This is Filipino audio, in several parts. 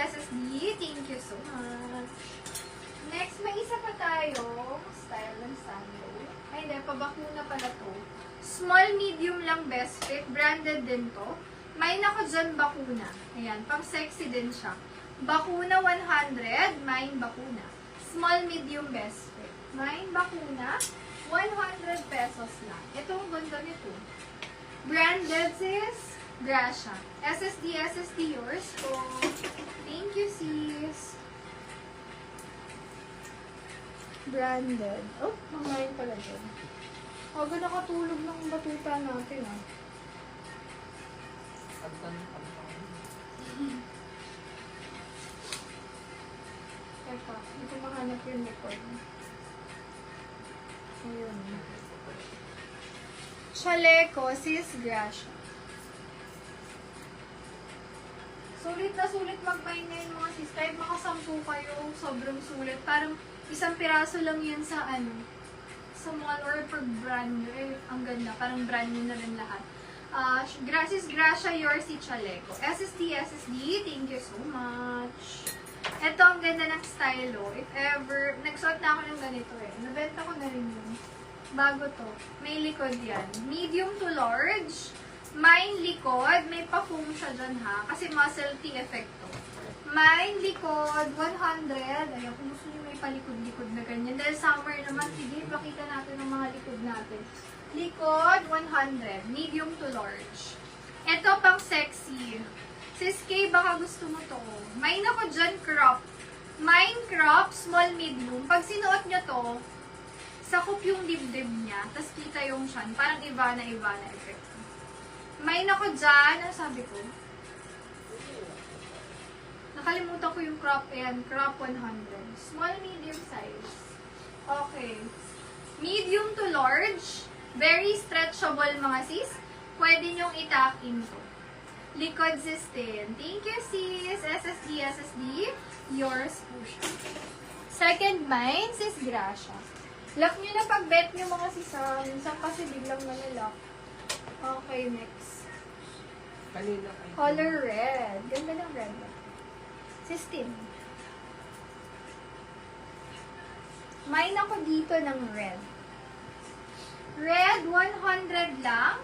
SSD, thank you so much. Next, may isa pa tayo. Style ng sando. Ay, hindi. Pabakuna pala to. Small, medium lang best fit. Branded din to. May nako dyan bakuna. Ayan, pang sexy din siya. Bakuna 100. Mine bakuna. Small, medium best fit. Mine bakuna. 100 pesos lang. Ito ang ganda nito. Branded sis. Gracia. SSD yours. So, thank you sis. Branded. Oh, mamayin pala dyan. Huwag nakatulog ng batuta natin ah. Teka, hindi ko mahanap yung record. Ayun. Chaleco, sis Gracia. Sulit na sulit mag-buy ngayon mga sis. Kahit makasampu kayo, sobrang sulit. Parang isang piraso lang yan sa sa mall or per brand. Eh, ang ganda. Parang brand new na rin lahat. Gracias, Gracia, yours si Chaleco. SSD, thank you so much. Ito ang ganda ng stylo. If ever, nagsuot na ako ng ganito eh. Nabenta ko na rin yun. Bago to. May likod yan. Medium to large. Mine likod, may pa-foam siya dyan ha, kasi muscle tee effect to. Mine likod, 100. Ayan, kung gusto nyo may palikod-likod na ganyan. Dahil summer naman, sige, pakita natin ang mga likod natin. Likod, 100. Medium to large. Ito pang sexy. Sis K, baka gusto mo to. Mine ako dyan, crop. Mine crop, small, medium. Pag sinuot nyo to, sakop yung dibdib niya, tas kita yung shan. Parang Ivana effect. May nako dyan. Ano sabi ko? Nakalimutan ko yung crop. Ayan, crop 100. Small, medium size. Okay. Medium to large. Very stretchable mga sis. Pwede nyong i-tuck into. Likod sis din. Thank you sis. SSD. Yours po siya. Second mine, sis Gracia. Lock nyo na pag-bet nyo mga sis. Minsan kasi biglang nalalock. Okay, next. Color red. Ganda ng red. System. Mine ako dito ng red. Red, 100 lang.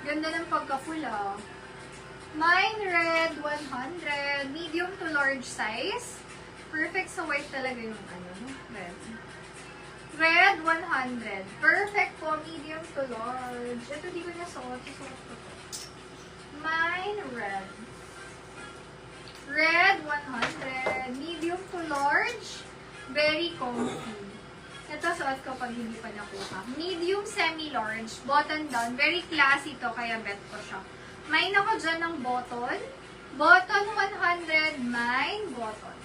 Ganda ng pagka-pula. Mine red, 100. Medium to large size. Perfect sa white talaga yung red. Red, 100. Perfect po, medium to large. Ito, di ko nasuot. Isuot ko to. Mine, red. Red, 100. Medium to large. Very comfy. Ito, suot ko pag hindi pa nakuha. Medium, semi-large. Button down. Very classy to, kaya bet ko siya. Mine ako dyan ng button. Button, 100. Mine, button.